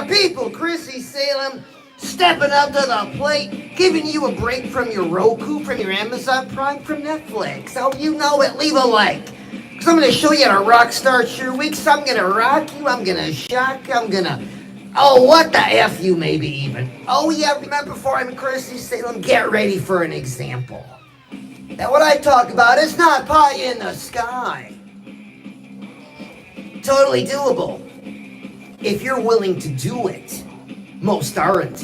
people, Chrissy Salem stepping up to the plate, giving you a break from your Roku, from your Amazon Prime, from Netflix. Oh, you know it. Leave a like. Because I'm going to show you how to rock start your week. So I'm going to rock you. I'm going to shock you. I'm going to... Oh, what the F you maybe even. Oh, yeah, remember before I'm Chrissy Salem, get ready for an example. Now, what I talk about is not pie in the sky. Totally doable. If you're willing to do it. Most aren't.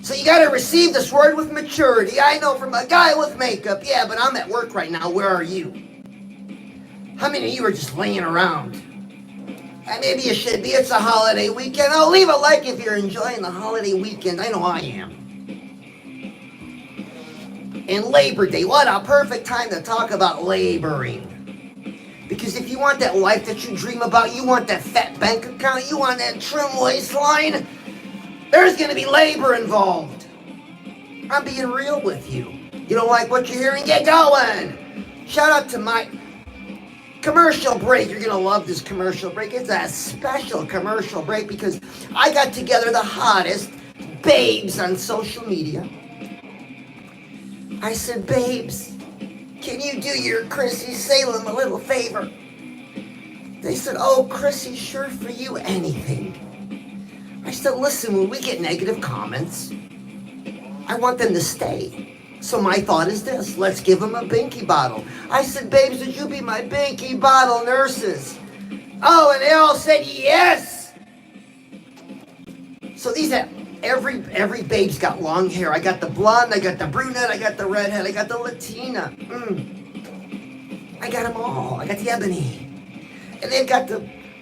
So you gotta receive this word with maturity. I know from a guy with makeup. Yeah, but I'm at work right now. Where are you? How many of you are just laying around? And maybe you should be. It's a holiday weekend. Oh, leave a like if you're enjoying the holiday weekend. I know I am. And Labor Day. What a perfect time to talk about laboring. Because if you want that life that you dream about, you want that fat bank account, you want that trim waistline, there's going to be labor involved. I'm being real with you. You don't like what you're hearing? Get going. Shout out to my commercial break. You're going to love this commercial break. It's a special commercial break because I got together the hottest babes on social media. I said, babes, can you do your Chrissy Salem a little favor? They said, oh, Chrissy, sure, for you, anything. I said, listen, when we get negative comments, I want them to stay. So my thought is this, let's give them a binky bottle. I said, babes, would you be my binky bottle nurses? Oh, and they all said yes. So these have... Every babe's got long hair. I got the blonde, I got the brunette, I got the redhead, I got the Latina. I got them all. I got the ebony. And they've got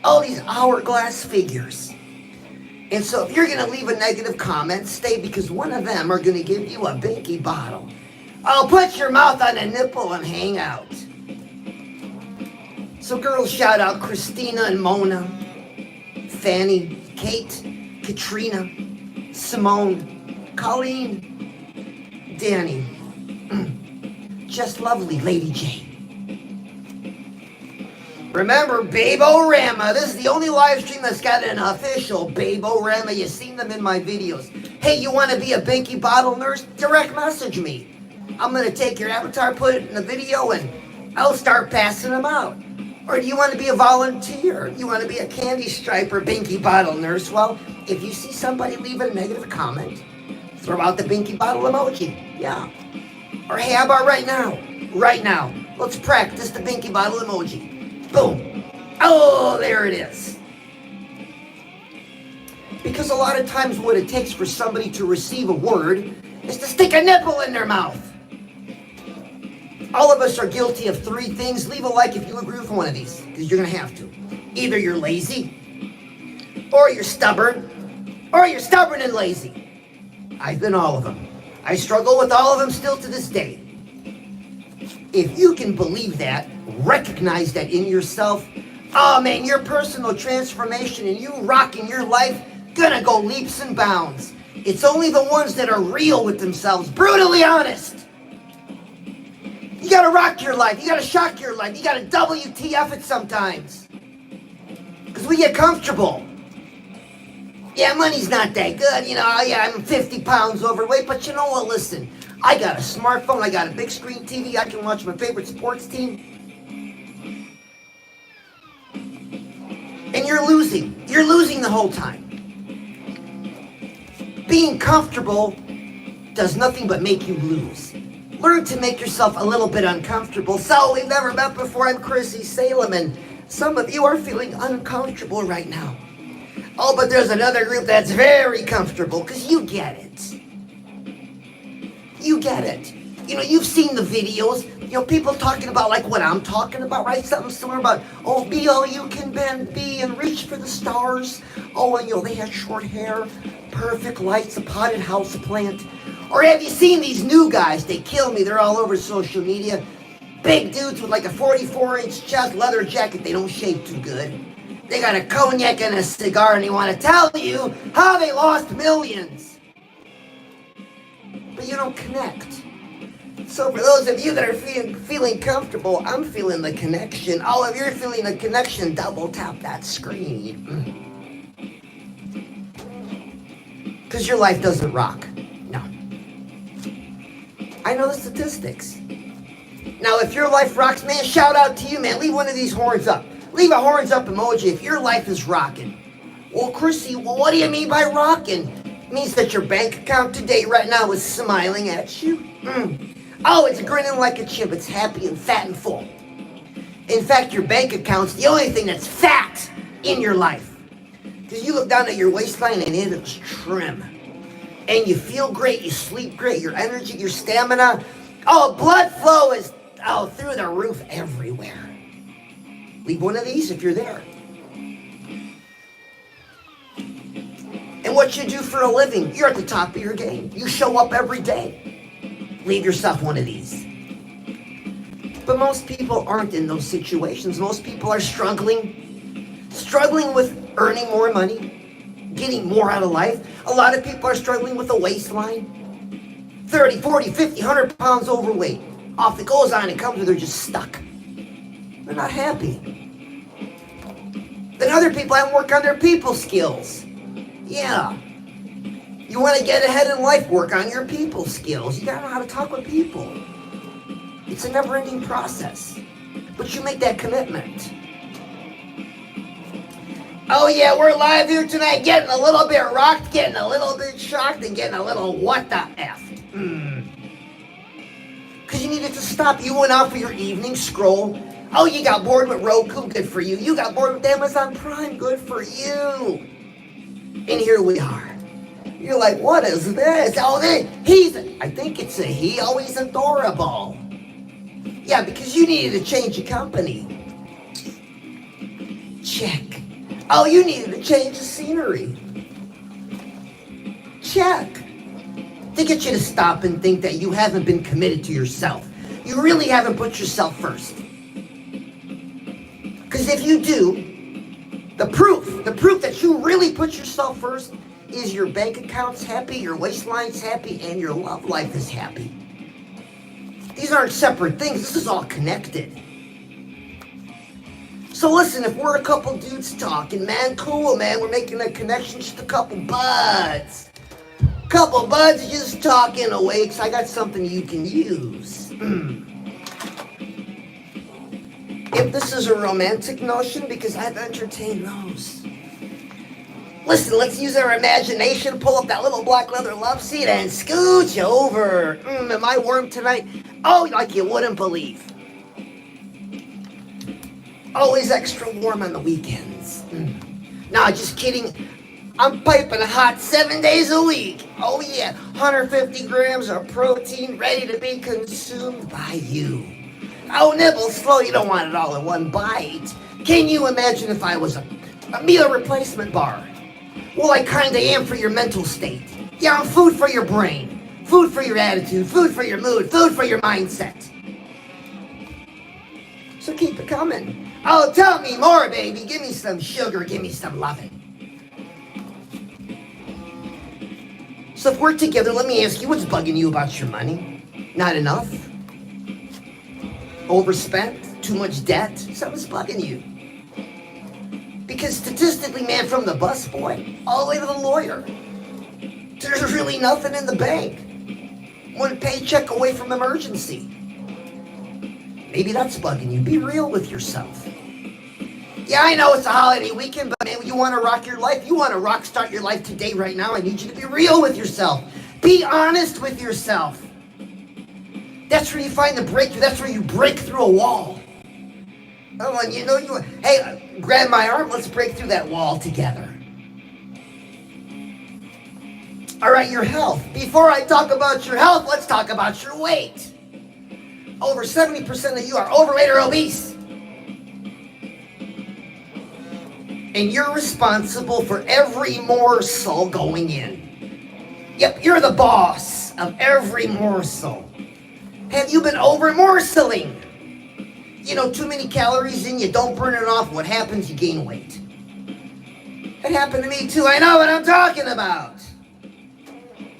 all these hourglass figures. And so if you're going to leave a negative comment, stay because one of them are going to give you a binky bottle. Oh, put your mouth on a nipple and hang out. So girls, shout out Christina and Mona, Fanny, Kate, Katrina, Simone, Colleen, Danny, just lovely Lady J. Remember, Babe-O-Rama. This is the only live stream that's got an official Babe-O-Rama. You've seen them in my videos. Hey, you want to be a binky bottle nurse? Direct message me. I'm going to take your avatar, put it in the video, and I'll start passing them out. Or do you want to be a volunteer? You want to be a candy striper binky bottle nurse? Well, if you see somebody leave a negative comment, throw out the binky bottle emoji. Yeah. Or hey, how about right now? Right now. Let's practice the binky bottle emoji. Boom. Oh, there it is. Because a lot of times what it takes for somebody to receive a word is to stick a nipple in their mouth. All of us are guilty of three things. Leave a like if you agree with one of these, because you're going to have to. Either you're lazy, or you're stubborn and lazy. I've been all of them. I struggle with all of them still to this day. If you can believe that, recognize that in yourself, oh man, your personal transformation and you rocking your life, gonna go leaps and bounds. It's only the ones that are real with themselves, brutally honest. You gotta rock your life. You gotta shock your life. You gotta WTF it sometimes. Because we get comfortable. Yeah, money's not that good. You know, yeah, I'm 50 pounds overweight. But you know what? Listen, I got a smartphone. I got a big screen TV. I can watch my favorite sports team. And you're losing. You're losing the whole time. Being comfortable does nothing but make you lose. Learn to make yourself a little bit uncomfortable. So, we've never met before. I'm Chrissy Salem, and some of you are feeling uncomfortable right now. Oh, but there's another group that's very comfortable, because you get it. You get it. You know, you've seen the videos. You know, people talking about like what I'm talking about, right? Something similar about, oh, be all you can be and reach for the stars. Oh, and you know, they have short hair, perfect lights, a potted house, a plant. Or have you seen these new guys? They kill me. They're all over social media. Big dudes with like a 44-inch chest, leather jacket. They don't shave too good. They got a cognac and a cigar, and they want to tell you how they lost millions. But you don't connect. So for those of you that are feeling comfortable, I'm feeling the connection. All of you are feeling the connection. Double tap that screen. because your life doesn't rock. No. I know the statistics. Now, if your life rocks, man, shout out to you, man. Leave one of these horns up. Leave a horns up emoji if your life is rocking. Well, Chrissy, what do you mean by rocking? It means that your bank account today right now is smiling at you. Oh, it's grinning like a chimp. It's happy and fat and full. In fact, your bank account's the only thing that's fat in your life. Because you look down at your waistline and it is trim. And you feel great, you sleep great, your energy, your stamina. Oh, blood flow is through the roof everywhere. Leave one of these if you're there. And what you do for a living, you're at the top of your game. You show up every day. Leave yourself one of these. But most people aren't in those situations. Most people are struggling with earning more money, getting more out of life. A lot of people are struggling with a waistline. 30, 40, 50, 100 pounds overweight. Off it goes on and comes where they're just stuck. They're not happy. Then other people haven't worked on their people skills. Yeah. You want to get ahead in life, work on your people skills. You gotta know how to talk with people. It's a never-ending process. But you make that commitment. Oh yeah, we're live here tonight, getting a little bit rocked, getting a little bit shocked, and getting a little what the F. Because you needed to stop. You went out for your evening scroll. Oh, you got bored with Roku, good for you. You got bored with Amazon Prime, good for you. And here we are. You're like, what is this? Oh, I think it's a he. Oh, he's adorable. Yeah, because you needed to change your company. Check. Oh, you needed to change the scenery. Check. To get you to stop and think that you haven't been committed to yourself. You really haven't put yourself first. Because if you do, the proof that you really put yourself first is your bank account's happy, your waistline's happy, and your love life is happy. These aren't separate things. This is all connected. So listen, if we're a couple dudes talking, man, cool, man. We're making a connection, just a couple buds. Couple buds just talking away, because I got something you can use. If this is a romantic notion, because I've entertained those. Listen, let's use our imagination, pull up that little black leather love seat and scooch over. Am I warm tonight? Oh, like you wouldn't believe. Always extra warm on the weekends. Nah, just kidding. I'm piping hot 7 days a week. Oh yeah, 150 grams of protein ready to be consumed by you. Oh, nibble slow, you don't want it all in one bite. Can you imagine if I was a meal replacement bar? Well, I kinda am for your mental state. Yeah, I'm food for your brain, food for your attitude, food for your mood, food for your mindset. So keep it coming. Oh, tell me more, baby. Give me some sugar, give me some loving. So if we're together, let me ask you, what's bugging you about your money? Not enough? Overspent? Too much debt? Something's bugging you. Because statistically, man, from the busboy all the way to the lawyer, there's really nothing in the bank. One paycheck away from emergency. Maybe that's bugging you. Be real with yourself. Yeah, I know it's a holiday weekend, but man, you want to rock your life. You want to rock start your life today, right now. I need you to be real with yourself. Be honest with yourself. That's where you find the breakthrough. That's where you break through a wall. Oh, and hey, grab my arm. Let's break through that wall together. All right, your health. Before I talk about your health, let's talk about your weight. Over 70% of you are overweight or obese. And you're responsible for every morsel going in. Yep, you're the boss of every morsel. Have you been over-morseling? You know, too many calories in, you don't burn it off. What happens? You gain weight. It happened to me too. I know what I'm talking about.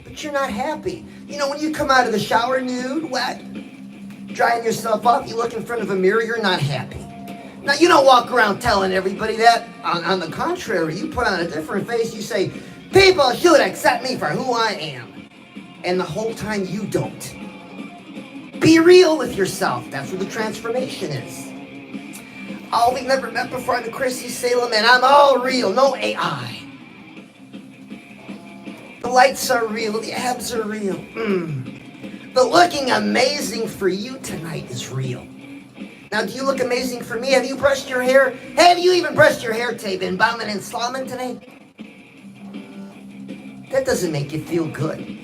But you're not happy. You know, when you come out of the shower nude, wet, drying yourself off, you look in front of a mirror, you're not happy. Now, you don't walk around telling everybody that. On the contrary, you put on a different face. You say, People should accept me for who I am. And the whole time you don't. Be real with yourself. That's where the transformation is. Oh, we've never met before. I'm Chrissy Salem, and I'm all real. No AI. The lights are real. The abs are real. The looking amazing for you tonight is real. Now, do you look amazing for me? Have you brushed your hair? Have you even brushed your hair today? Been bumming and slumming today? That doesn't make you feel good.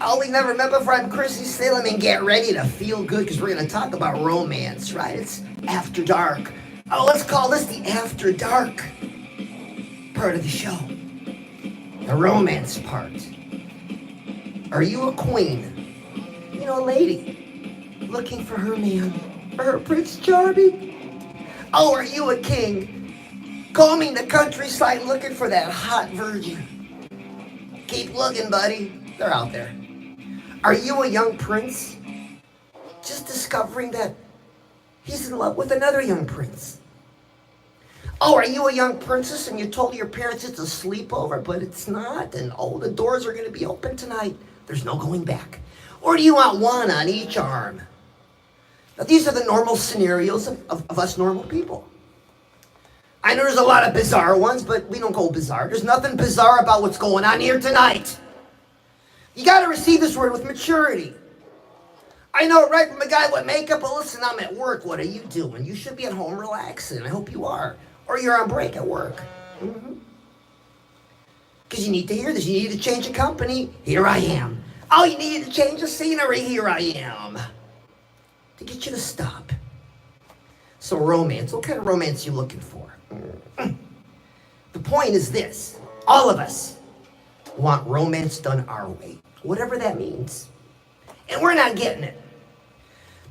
Oh, we never met before. I'm Chrissy Salem, and get ready to feel good because we're going to talk about romance, right? It's after dark. Oh, let's call this the after dark part of the show. The romance part. Are you a queen? You know, a lady looking for her man, for her Prince Charming? Oh, are you a king combing the countryside looking for that hot virgin? Keep looking, buddy. They're out there. Are you a young prince just discovering that he's in love with another young prince? Oh, are you a young princess and you told your parents it's a sleepover, but it's not, and oh, the doors are going to be open tonight. There's no going back. Or do you want one on each arm? Now, these are the normal scenarios of us normal people. I know there's a lot of bizarre ones, but we don't go bizarre. There's nothing bizarre about what's going on here tonight. You got to receive this word with maturity. I know it right from a guy with makeup, but listen, I'm at work. What are you doing? You should be at home relaxing. I hope you are. Or you're on break at work. Because you need to hear this. You need to change a company. Here I am. Oh, you need to change the scenery. Here I am. To get you to stop. So romance. What kind of romance are you looking for? The point is this. All of us want romance done our way. Whatever that means. And we're not getting it.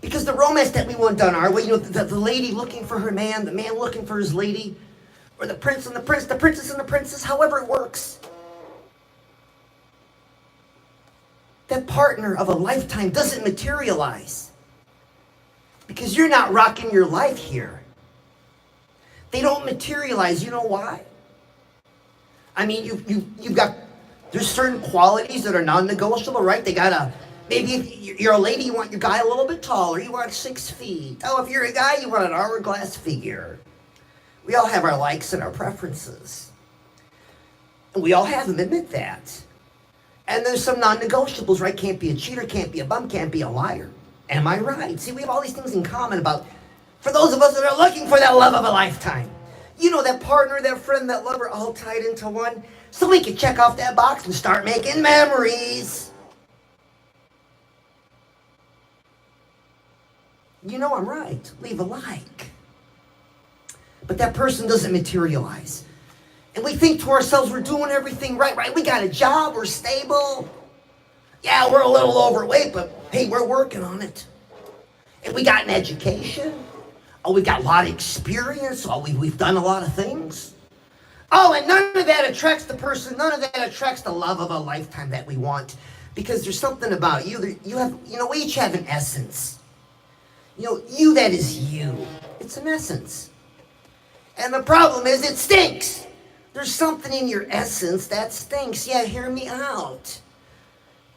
Because the romance that we want done our way, you know, the lady looking for her man, the man looking for his lady, or the prince and the prince, the princess and the princess, however it works. That partner of a lifetime doesn't materialize. Because you're not rocking your life here. They don't materialize. You know why? I mean, you've got, there's certain qualities that are non-negotiable, right? They gotta, maybe if you're a lady, you want your guy a little bit taller. You want 6 feet. Oh, if you're a guy, you want an hourglass figure. We all have our likes and our preferences. And we all have them, admit that. And there's some non-negotiables, right? Can't be a cheater, can't be a bum, can't be a liar. Am I right? See, we have all these things in common about, for those of us that are looking for that love of a lifetime. You know, that partner, that friend, that lover, all tied into one. So we can check off that box and start making memories. You know I'm right. Leave a like. But that person doesn't materialize. And we think to ourselves we're doing everything right? We got a job, we're stable. Yeah, we're a little overweight, but hey, we're working on it. And we got an education. Oh, we got a lot of experience. Oh, we've done a lot of things. Oh, and none of that attracts the person. None of that attracts the love of a lifetime that we want. Because there's something about you. You have, you know, we each have an essence. You know, you that is you. It's an essence. And the problem is it stinks. There's something in your essence that stinks. Yeah, hear me out.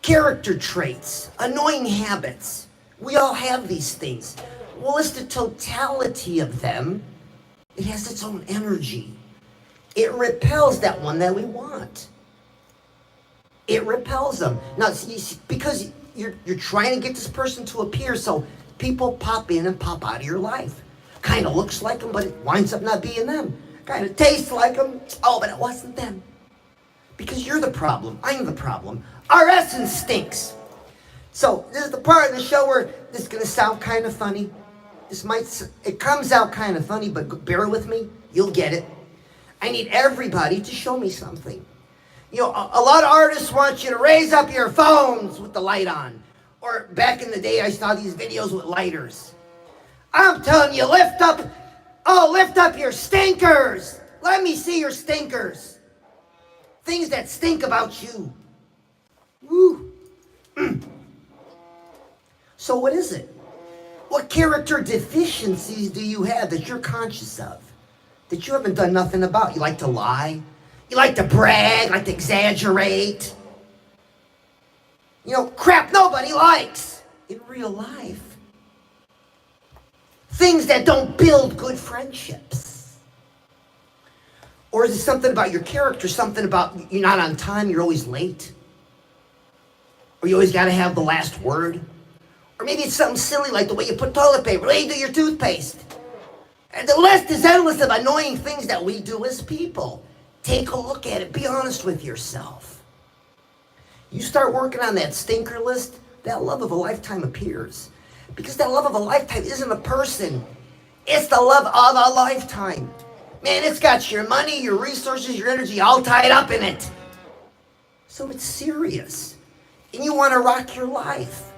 Character traits, annoying habits. We all have these things. Well, it's the totality of them. It has its own energy. It repels that one that we want. It repels them. Now, see, because you're trying to get this person to appear, so people pop in and pop out of your life. Kind of looks like them, but it winds up not being them. Kind of tastes like them. Oh, but it wasn't them. Because you're the problem. I'm the problem. Our essence stinks. So this is the part of the show where this is going to sound kind of funny. It comes out kind of funny, but bear with me. You'll get it. I need everybody to show me something. You know, a lot of artists want you to raise up your phones with the light on. Or back in the day, I saw these videos with lighters. I'm telling you, lift up your stinkers. Let me see your stinkers. Things that stink about you. Woo. So what is it? What character deficiencies do you have that you're conscious of? That you haven't done nothing about? You like to lie? You like to brag, like to exaggerate. You know, crap nobody likes in real life. Things that don't build good friendships. Or is it something about your character, something about you're not on time, you're always late? Or you always got to have the last word? Or maybe it's something silly like the way you put toilet paper, the way you do your toothpaste. And the list is endless of annoying things that we do as people. Take a look at it. Be honest with yourself. You start working on that stinker list, that love of a lifetime appears. Because that love of a lifetime isn't a person. It's the love of a lifetime. Man, it's got your money, your resources, your energy all tied up in it. So it's serious. And you want to rock your life.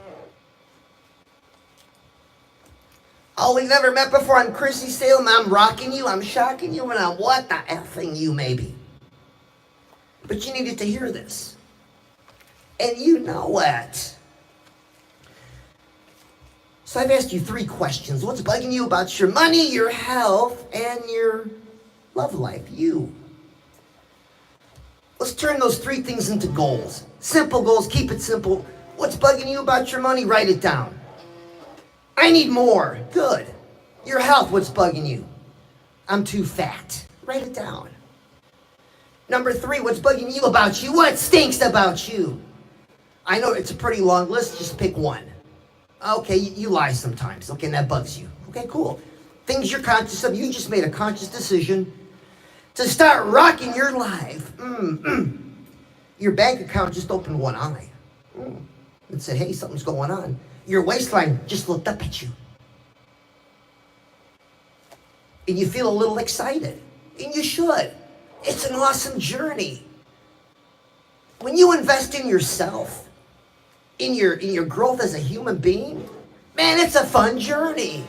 Oh, we've never met before. I'm Chrissy Salem. I'm rocking you. I'm shocking you. And I'm what the effing you, maybe. But you needed to hear this. And you know it. So I've asked you 3 questions. What's bugging you about your money, your health, and your love life? You. Let's turn those 3 things into goals. Simple goals. Keep it simple. What's bugging you about your money? Write it down. I need more. Good. Your health, what's bugging you? I'm too fat. Write it down. Number 3, what's bugging you about you? What stinks about you? I know it's a pretty long list. Just pick one. Okay, you lie sometimes. Okay, and that bugs you. Okay, cool. Things you're conscious of. You just made a conscious decision to start rocking your life. Your bank account just opened one eye. And said, hey, something's going on. Your waistline just looked up at you. And you feel a little excited. And you should. It's an awesome journey. When you invest in yourself, in your growth as a human being, man, it's a fun journey.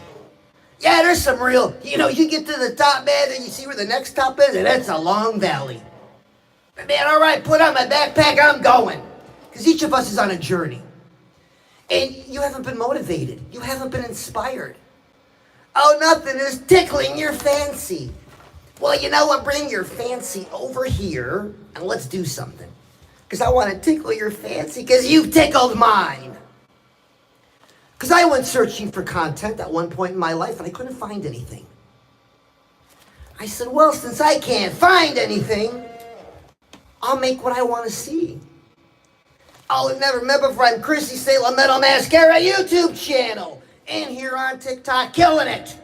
Yeah, there's some real, you get to the top, man, and you see where the next top is, and it's a long valley. But man, all right, put on my backpack, I'm going. Because each of us is on a journey. And you haven't been motivated. You haven't been inspired. Oh, nothing is tickling your fancy. Well, you know what? Bring your fancy over here and let's do something. Because I want to tickle your fancy because you've tickled mine. Because I went searching for content at one point in my life and I couldn't find anything. I said, well, since I can't find anything, I'll make what I want to see. Oh, we've never met before. I'm Chrissy Salem Metal Mascara YouTube channel. And here on TikTok, killing it.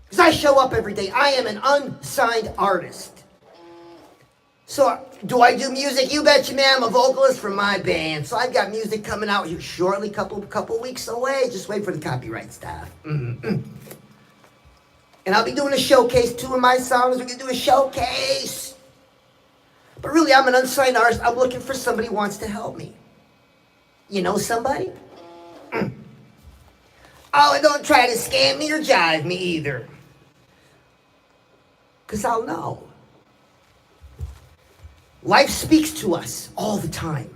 Because I show up every day. I am an unsigned artist. So, do I do music? You betcha, man. I'm a vocalist for my band. So I've got music coming out here shortly, couple weeks away. Just wait for the copyright stuff. And I'll be doing a showcase. 2 of my songs, we're going to do a showcase. But really, I'm an unsigned artist. I'm looking for somebody who wants to help me. You know somebody? Oh, and don't try to scam me or jive me either. Because I'll know. Life speaks to us all the time.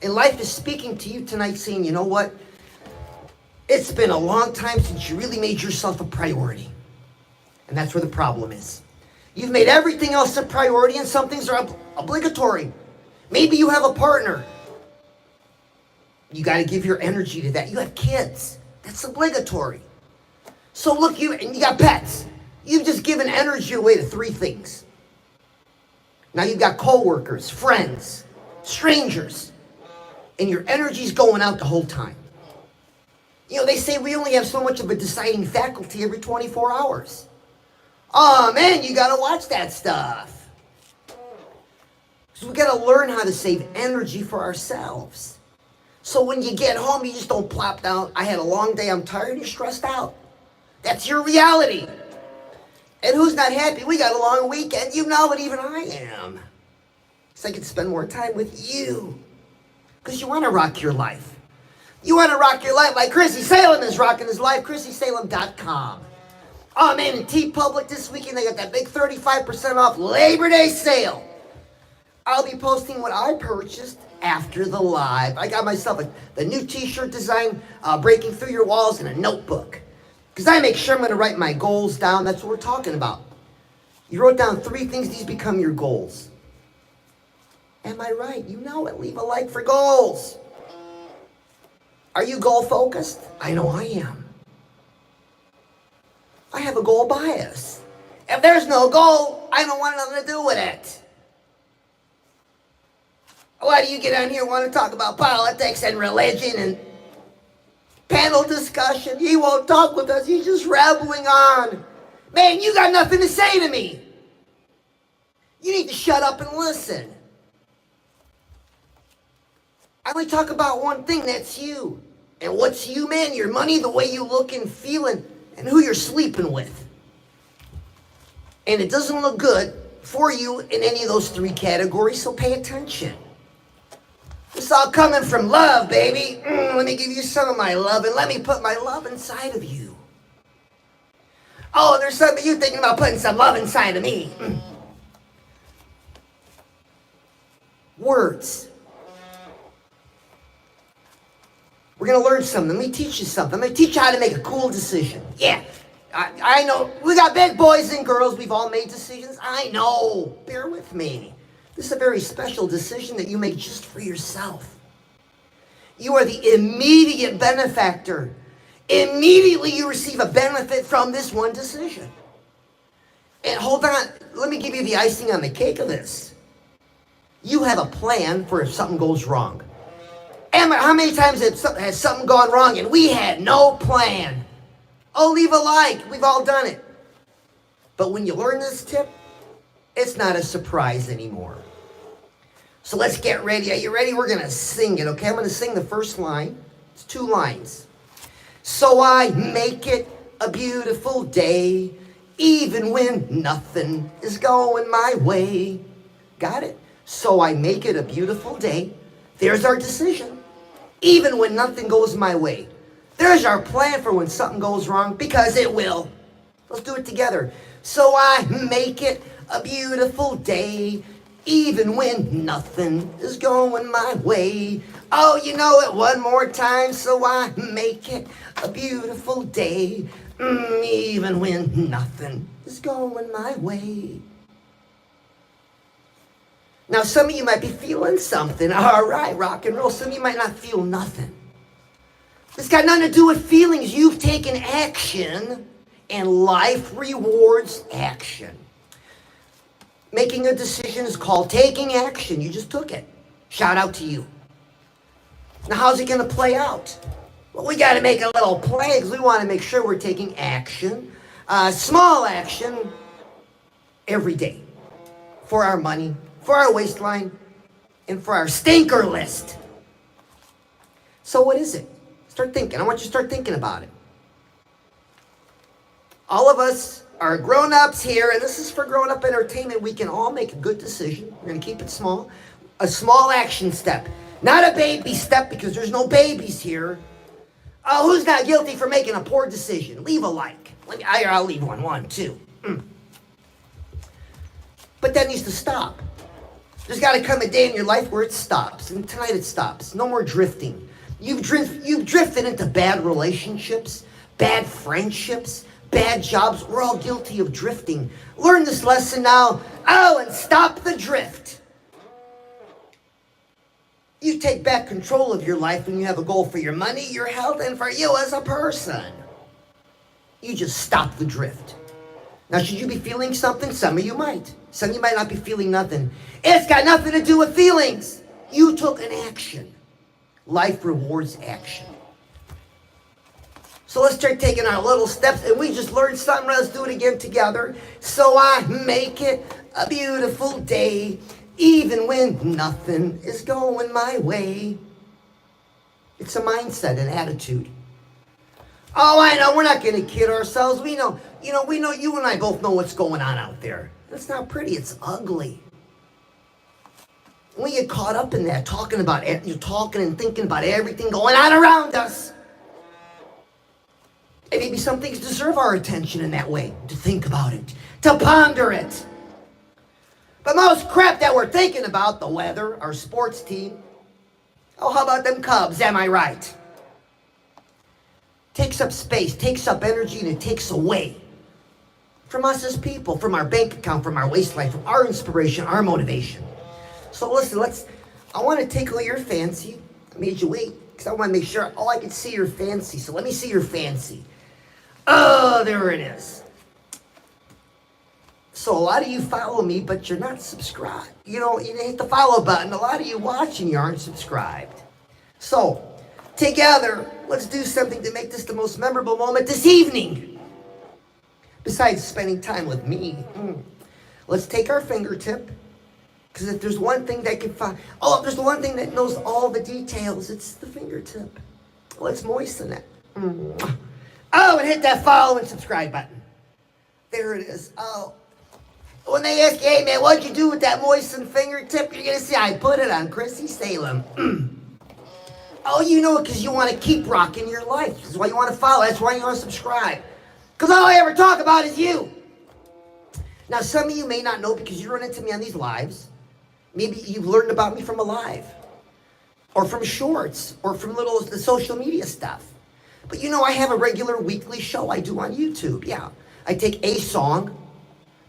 And life is speaking to you tonight saying, you know what? It's been a long time since you really made yourself a priority. And that's where the problem is. You've made everything else a priority and some things are obligatory. Maybe you have a partner. You got to give your energy to that. You have kids. That's obligatory. So look, you got pets. You've just given energy away to 3 things. Now you've got coworkers, friends, strangers, and your energy's going out the whole time. They say we only have so much of a deciding faculty every 24 hours. Oh man, you gotta watch that stuff. So we gotta learn how to save energy for ourselves. So when you get home, you just don't plop down. I had a long day, I'm tired, you're stressed out. That's your reality. And who's not happy? We got a long weekend. You know it, even I am. So I can spend more time with you. Because you want to rock your life. You want to rock your life like Chrissy Salem is rocking his life. ChrissySalem.com. Oh man, in TeePublic this weekend, they got that big 35% off Labor Day sale. I'll be posting what I purchased after the live. I got myself the new t-shirt design, Breaking Through Your Walls, and a notebook. Because I make sure I'm going to write my goals down. That's what we're talking about. You wrote down 3 things, these become your goals. Am I right? You know it. Leave a like for goals. Are you goal focused? I know I am. I have a goal bias. If there's no goal, I don't want nothing to do with it. Why do you get on here and want to talk about politics and religion and panel discussion? He won't talk with us. He's just rambling on. Man, you got nothing to say to me. You need to shut up and listen. I only talk about one thing, that's you. And what's you, man? Your money, the way you look and feel, and who you're sleeping with. And it doesn't look good for you in any of those 3 categories, so pay attention. It's all coming from love, baby. Let me give you some of my love, and let me put my love inside of you. Oh, there's some of you thinking about putting some love inside of me. Words. We're going to learn something. Let me teach you something. I'm going to teach you how to make a cool decision. Yeah, I know. We got big boys and girls. We've all made decisions. I know. Bear with me. This is a very special decision that you make just for yourself. You are the immediate benefactor. Immediately you receive a benefit from this one decision. And hold on. Let me give you the icing on the cake of this. You have a plan for if something goes wrong. Emma, how many times has something gone wrong and we had no plan? Oh, leave a like. We've all done it. But when you learn this tip, it's not a surprise anymore. So let's get ready. Are you ready? We're going to sing it, okay? I'm going to sing the first line. It's 2 lines. So I make it a beautiful day, even when nothing is going my way. Got it? So I make it a beautiful day. There's our decision. Even when nothing goes my way. There's our plan for when something goes wrong, because it will. Let's do it together. So I make it a beautiful day, even when nothing is going my way. Oh, you know it one more time. So I make it a beautiful day, even when nothing is going my way. Now, some of you might be feeling something. All right, rock and roll. Some of you might not feel nothing. It's got nothing to do with feelings. You've taken action, and life rewards action. Making a decision is called taking action. You just took it. Shout out to you. Now, how's it going to play out? Well, we got to make a little play because we want to make sure we're taking action. Small action every day for our money, for our waistline, and for our stinker list. So what is it? Start thinking. I want you to start thinking about it. All of us are grown-ups here, and this is for grown-up entertainment. We can all make a good decision. We're going to keep it small. A small action step. Not a baby step, because there's no babies here. Oh, who's not guilty for making a poor decision? Leave a like. I'll leave one. 1, 2. But that needs to stop. There's got to come a day in your life where it stops. And tonight it stops. No more drifting. You've drifted into bad relationships, bad friendships, bad jobs. We're all guilty of drifting. Learn this lesson now. Oh, and stop the drift. You take back control of your life when you have a goal for your money, your health, and for you as a person. You just stop the drift. Now, should you be feeling something? Some of you might. Some of you might not be feeling nothing. It's got nothing to do with feelings. You took an action. Life rewards action. So let's start taking our little steps, and we just learned something. Let's do it again together. So I make it a beautiful day, even when nothing is going my way. It's a mindset, an attitude. Oh, I know, we're not going to kid ourselves. We know, you and I both know what's going on out there. It's not pretty, it's ugly. We get caught up in that, talking and thinking about everything going on around us. And maybe some things deserve our attention in that way, to think about it, to ponder it. But most crap that we're thinking about, the weather, our sports team, oh, how about them Cubs, am I right? Takes up space, takes up energy, and it takes away from us as people, from our bank account, from our waistline, from our inspiration, our motivation. So listen, I want to tickle your fancy. I made you wait because I want to make sure, I can see your fancy. So let me see your fancy. Oh, there it is. So a lot of you follow me, but you're not subscribed. You hit the follow button. A lot of you watching, you aren't subscribed. So together, let's do something to make this the most memorable moment this evening. Besides spending time with me, let's take our fingertip. Because if there's one thing that can find, if there's one thing that knows all the details, it's the fingertip. Let's moisten it. Oh, and hit that follow and subscribe button. There it is. Oh. When they ask you, hey man, what'd you do with that moistened fingertip? You're going to say, I put it on Chrissy Salem. Oh, you know it because you want to keep rocking your life. That's why you want to follow. That's why you want to subscribe. Because all I ever talk about is you. Now, some of you may not know because you run into me on these lives. Maybe you've learned about me from a live, or from shorts, or from the social media stuff. But I have a regular weekly show I do on YouTube. Yeah, I take a song.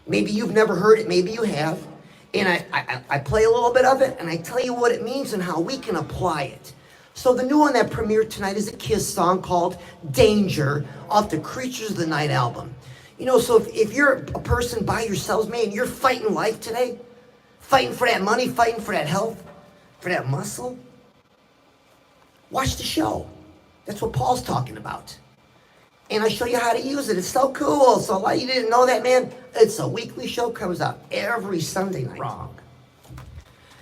Maybe you've never heard it, maybe you have. And I play a little bit of it, and I tell you what it means and how we can apply it. So the new one that premiered tonight is a Kiss song called Danger off the Creatures of the Night album. So if you're a person by yourselves, man, you're fighting life today, fighting for that money, fighting for that health, for that muscle, watch the show. That's what Paul's talking about. And I show you how to use it. It's so cool. So a lot of you didn't know that, man. It's a weekly show, comes out every Sunday night. Wrong.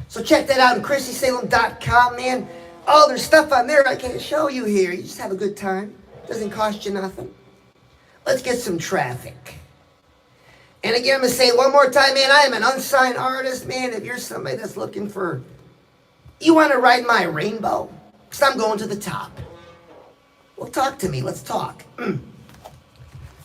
So check that out on ChrissySalem.com, man. Oh, there's stuff on there I can't show you here. You just have a good time. Doesn't cost you nothing. Let's get some traffic. And again, I'm going to say it one more time, man. I am an unsigned artist, man. If you're somebody that's looking for, you want to ride my rainbow? Because I'm going to the top. Well, talk to me. Let's talk.